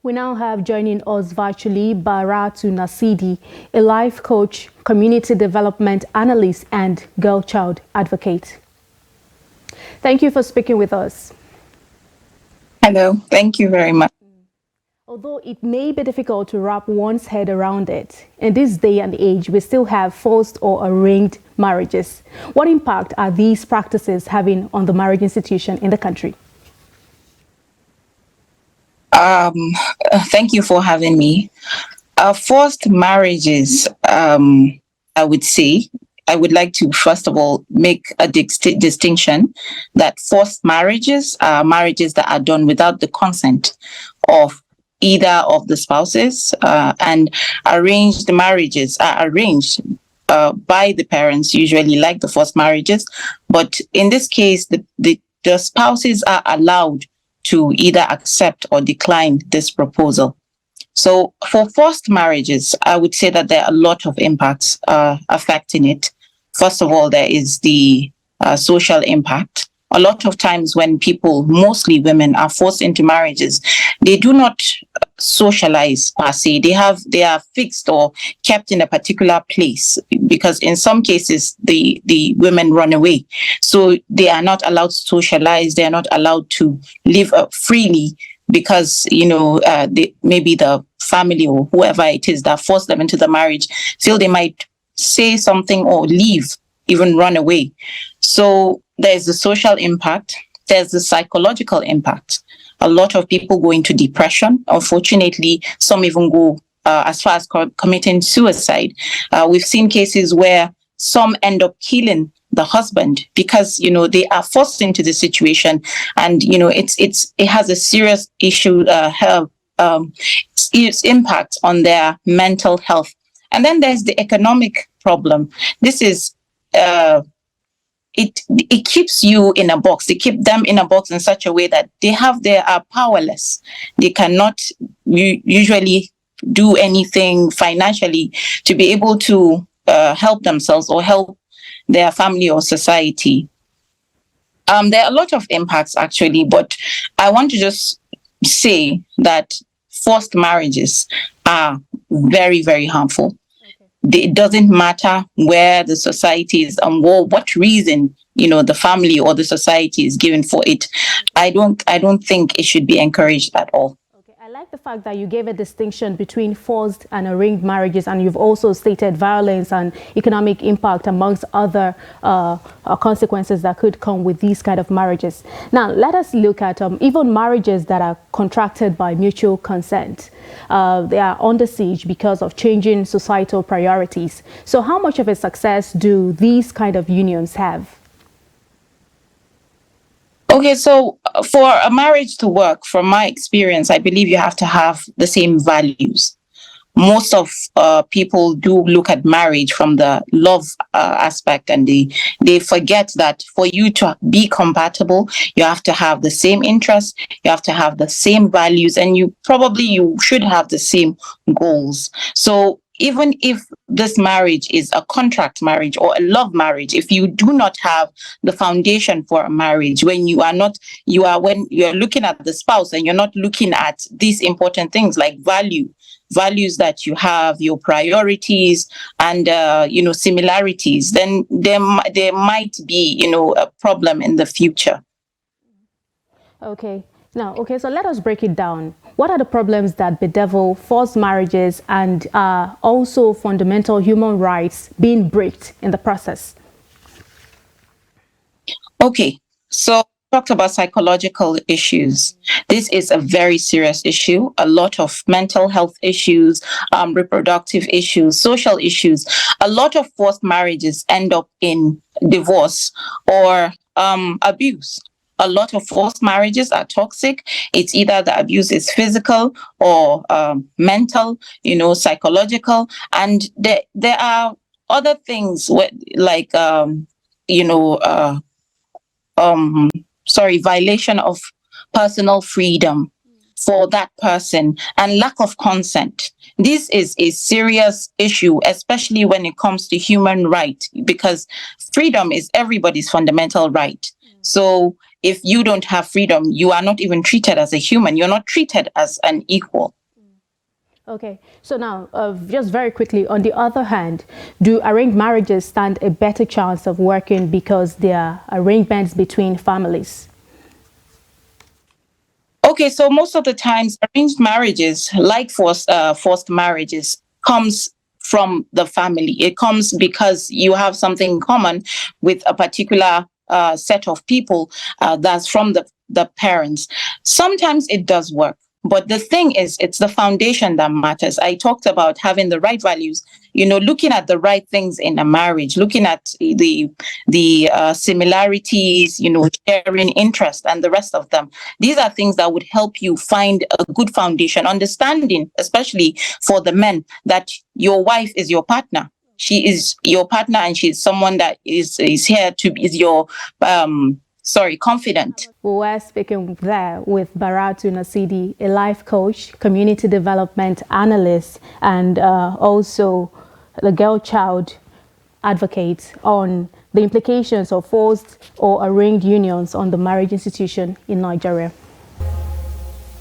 We now have joining us virtually Baraatu Nasidi, a life coach, community development analyst, and girl child advocate. Thank you for speaking with us. Hello, thank you very much. Although it may be difficult to wrap one's head around it, in this day and age, we still have forced or arranged marriages. What impact are these practices having on the marriage institution in the country? Thank you for having me. Forced marriages, I would say, I would like to first of all make a distinction that forced marriages are marriages that are done without the consent of either of the spouses, and arranged marriages are arranged by the parents, usually like the forced marriages. But in this case, the spouses are allowed to either accept or decline this proposal. So for forced marriages, I would say that there are a lot of impacts affecting it. First of all, there is the social impact. A lot of times when people, mostly women, are forced into marriages, they do not socialize per se. They are fixed or kept in a particular place, because in some cases the women run away. So they are not allowed to socialize, they are not allowed to live freely, because maybe the family or whoever it is that forced them into the marriage feel they might say something or leave, even run away. So there's the social impact, there's the psychological impact. A lot of people go into depression. Unfortunately, some even go as far as committing suicide. We've seen cases where some end up killing the husband because they are forced into the situation, and it has a serious issue, its impact on their mental health. And then there's the economic problem. This is it keeps you in a box. They keep them in a box in such a way that they are powerless. They cannot usually do anything financially to be able to help themselves or help their family or society. There are a lot of impacts actually, but I want to just say that forced marriages are very, very harmful. It doesn't matter where the society is and what reason the family or the society is given for it. I don't think it should be encouraged at all. I like the fact that you gave a distinction between forced and arranged marriages, and you've also stated violence and economic impact amongst other consequences that could come with these kind of marriages. Now, let us look at even marriages that are contracted by mutual consent. They are under siege because of changing societal priorities. So how much of a success do these kind of unions have? Okay, so for a marriage to work, from my experience, I believe you have to have the same values. Most of people do look at marriage from the love aspect, and they forget that for you to be compatible, you have to have the same interests, you have to have the same values, and you should have the same goals. So even if this marriage is a contract marriage or a love marriage, if you do not have the foundation for a marriage, when when you're looking at the spouse and you're not looking at these important things like values that you have, your priorities, and similarities, then there might be a problem in the future. Okay. So let us break it down. What are the problems that bedevil forced marriages and also fundamental human rights being breached in the process? Okay, so talked about psychological issues. This is a very serious issue. A lot of mental health issues, reproductive issues, social issues. A lot of forced marriages end up in divorce or abuse. A lot of forced marriages are toxic. It's either the abuse is physical or mental, psychological, and there are other things like violation of personal freedom for that person and lack of consent. This is a serious issue, especially when it comes to human right, because freedom is everybody's fundamental right. So if you don't have freedom, you are not even treated as a human. You're not treated as an equal. Okay, so now, just very quickly, on the other hand, do arranged marriages stand a better chance of working because they are arrangements between families? Okay, so most of the times, arranged marriages, like forced marriages, comes from the family. It comes because you have something in common with a particular set of people that's from the parents. Sometimes it does work. But the thing is, it's the foundation that matters. I talked about having the right values, looking at the right things in a marriage, looking at the similarities, sharing interest and the rest of them. These are things that would help you find a good foundation, understanding, especially for the men, that your wife is your partner. She is your partner, and she's someone that is here to is your confident. We're speaking there with Baraatu Nasidi, a life coach, community development analyst, and also the girl child advocate on the implications of forced or arranged unions on the marriage institution in Nigeria.